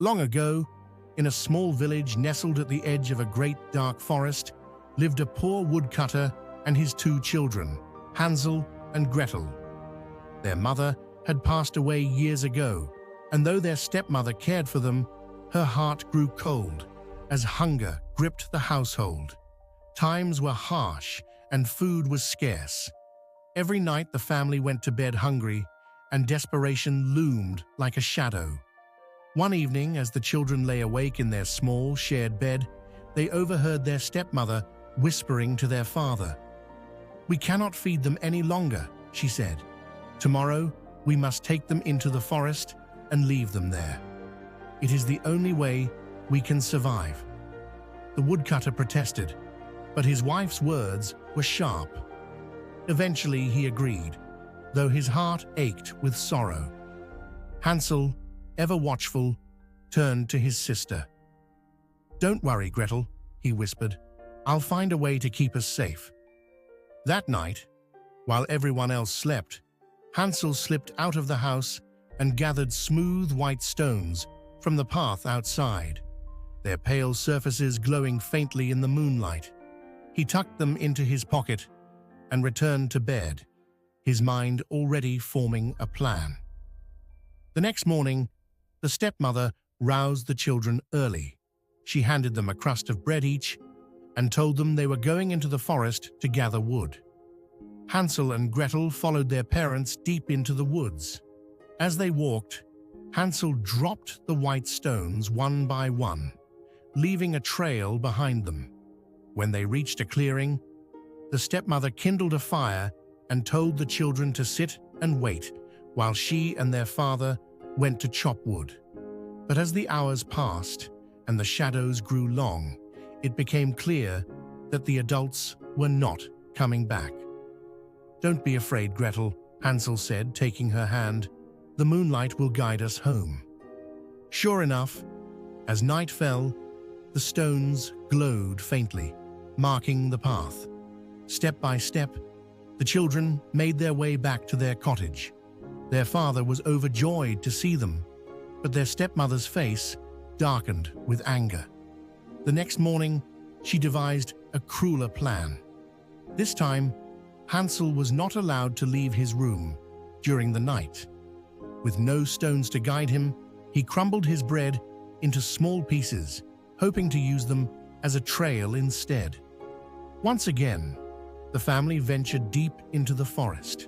Long ago, in a small village nestled at the edge of a great dark forest, lived a poor woodcutter and his two children, Hansel and Gretel. Their mother had passed away years ago, and though their stepmother cared for them, her heart grew cold as hunger gripped the household. Times were harsh and food was scarce. Every night the family went to bed hungry, and desperation loomed like a shadow. One evening, as the children lay awake in their small, shared bed, they overheard their stepmother whispering to their father. "We cannot feed them any longer," she said. "Tomorrow, we must take them into the forest and leave them there. It is the only way we can survive." The woodcutter protested, but his wife's words were sharp. Eventually, he agreed, though his heart ached with sorrow. Hansel, ever watchful, turned to his sister. "Don't worry, Gretel," he whispered. "I'll find a way to keep us safe." That night, while everyone else slept, Hansel slipped out of the house and gathered smooth white stones from the path outside, their pale surfaces glowing faintly in the moonlight. He tucked them into his pocket and returned to bed, his mind already forming a plan. The next morning, the stepmother roused the children early. She handed them a crust of bread each and told them they were going into the forest to gather wood. Hansel and Gretel followed their parents deep into the woods. As they walked, Hansel dropped the white stones one by one, leaving a trail behind them. When they reached a clearing, the stepmother kindled a fire and told the children to sit and wait while she and their father went to chop wood. But as the hours passed and the shadows grew long, it became clear that the adults were not coming back. "Don't be afraid, Gretel," Hansel said, taking her hand. "The moonlight will guide us home." Sure enough, as night fell, the stones glowed faintly, marking the path. Step by step, the children made their way back to their cottage. Their father was overjoyed to see them, but their stepmother's face darkened with anger. The next morning, she devised a crueler plan. This time, Hansel was not allowed to leave his room during the night. With no stones to guide him, he crumbled his bread into small pieces, hoping to use them as a trail instead. Once again, the family ventured deep into the forest.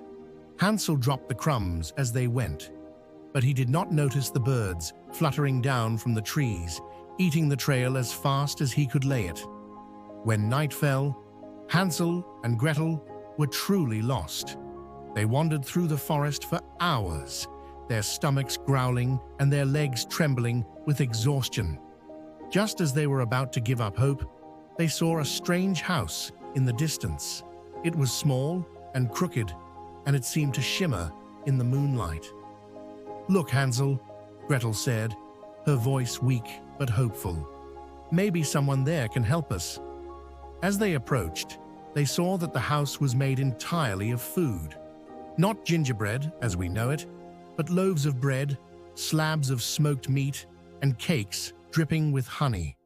Hansel dropped the crumbs as they went, but he did not notice the birds fluttering down from the trees, eating the trail as fast as he could lay it. When night fell, Hansel and Gretel were truly lost. They wandered through the forest for hours, their stomachs growling and their legs trembling with exhaustion. Just as they were about to give up hope, they saw a strange house in the distance. It was small and crooked, and it seemed to shimmer in the moonlight. "Look, Hansel," Gretel said, her voice weak but hopeful. "Maybe someone there can help us." As they approached, they saw that the house was made entirely of food. Not gingerbread, as we know it, but loaves of bread, slabs of smoked meat, and cakes dripping with honey.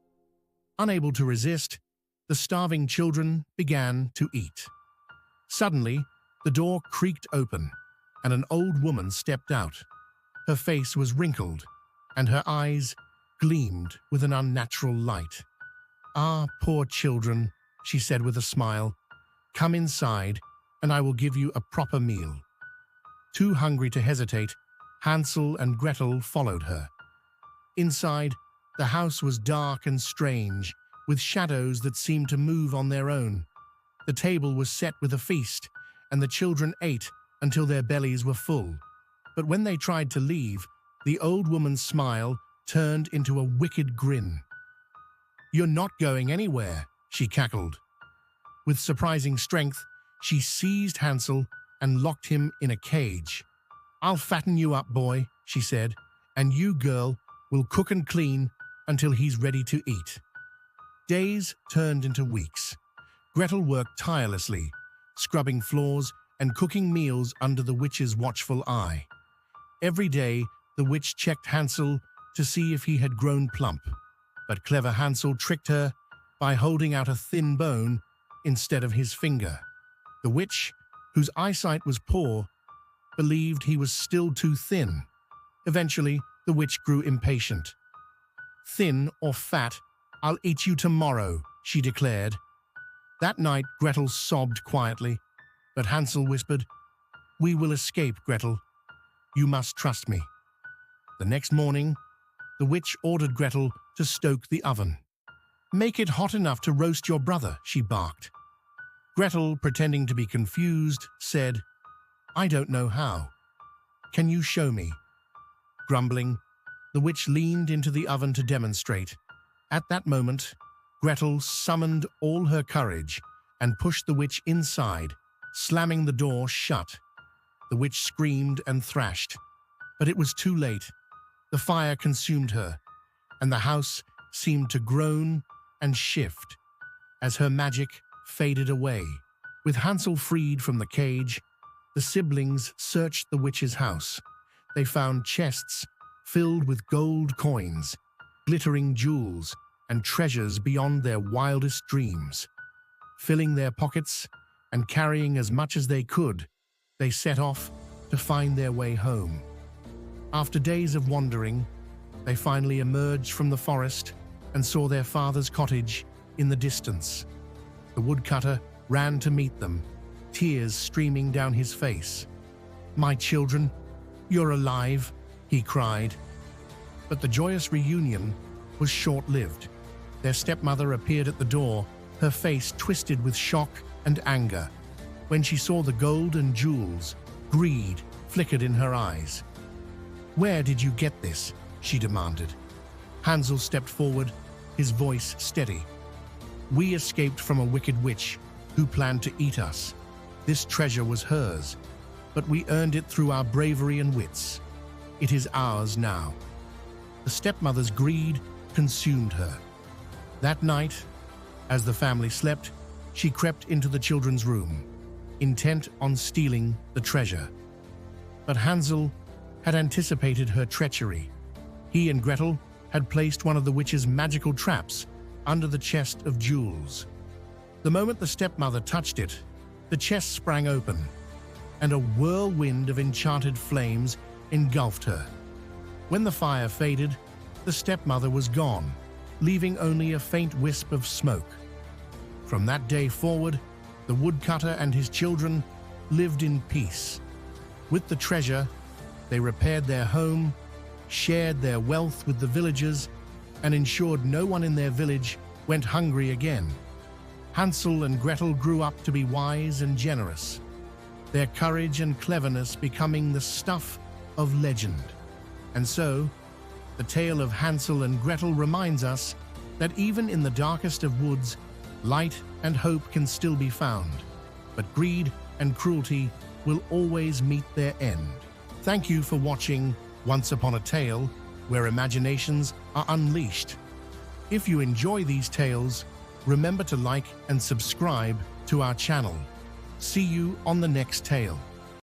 Unable to resist, the starving children began to eat. Suddenly, the door creaked open, and an old woman stepped out. Her face was wrinkled, and her eyes gleamed with an unnatural light. "Ah, poor children," she said with a smile. "Come inside, and I will give you a proper meal." Too hungry to hesitate, Hansel and Gretel followed her. Inside, the house was dark and strange, with shadows that seemed to move on their own. The table was set with a feast, and the children ate until their bellies were full. But when they tried to leave, the old woman's smile turned into a wicked grin. "You're not going anywhere," she cackled. With surprising strength, she seized Hansel and locked him in a cage. "I'll fatten you up, boy," she said, "and you, girl, will cook and clean until he's ready to eat." Days turned into weeks. Gretel worked tirelessly, scrubbing floors and cooking meals under the witch's watchful eye. Every day, the witch checked Hansel to see if he had grown plump, but clever Hansel tricked her by holding out a thin bone instead of his finger. The witch, whose eyesight was poor, believed he was still too thin. Eventually, the witch grew impatient. "Thin or fat, I'll eat you tomorrow," she declared. That night, Gretel sobbed quietly, but Hansel whispered, "We will escape, Gretel. You must trust me." The next morning, the witch ordered Gretel to stoke the oven. "Make it hot enough to roast your brother," she barked. Gretel, pretending to be confused, said, "I don't know how. Can you show me?" Grumbling, the witch leaned into the oven to demonstrate. At that moment, Gretel summoned all her courage and pushed the witch inside, slamming the door shut. The witch screamed and thrashed, but it was too late. The fire consumed her, and the house seemed to groan and shift as her magic faded away. With Hansel freed from the cage, the siblings searched the witch's house. They found chests filled with gold coins, glittering jewels, and treasures beyond their wildest dreams. Filling their pockets and carrying as much as they could, they set off to find their way home. After days of wandering, they finally emerged from the forest and saw their father's cottage in the distance. The woodcutter ran to meet them, tears streaming down his face. "My children, you're alive," he cried. But the joyous reunion was short-lived. Their stepmother appeared at the door, her face twisted with shock and anger. When she saw the gold and jewels, greed flickered in her eyes. "Where did you get this?" she demanded. Hansel stepped forward, his voice steady. "We escaped from a wicked witch who planned to eat us. This treasure was hers, but we earned it through our bravery and wits. It is ours now." The stepmother's greed consumed her. That night, as the family slept, she crept into the children's room, intent on stealing the treasure. But Hansel had anticipated her treachery. He and Gretel had placed one of the witch's magical traps under the chest of jewels. The moment the stepmother touched it, the chest sprang open, and a whirlwind of enchanted flames engulfed her. When the fire faded, the stepmother was gone, leaving only a faint wisp of smoke. From that day forward, the woodcutter and his children lived in peace. With the treasure, they repaired their home, shared their wealth with the villagers, and ensured no one in their village went hungry again. Hansel and Gretel grew up to be wise and generous, their courage and cleverness becoming the stuff of legend. And so, the tale of Hansel and Gretel reminds us that even in the darkest of woods, light and hope can still be found, but greed and cruelty will always meet their end. Thank you for watching Once Upon a Tale, where imaginations are unleashed. If you enjoy these tales, remember to like and subscribe to our channel. See you on the next tale.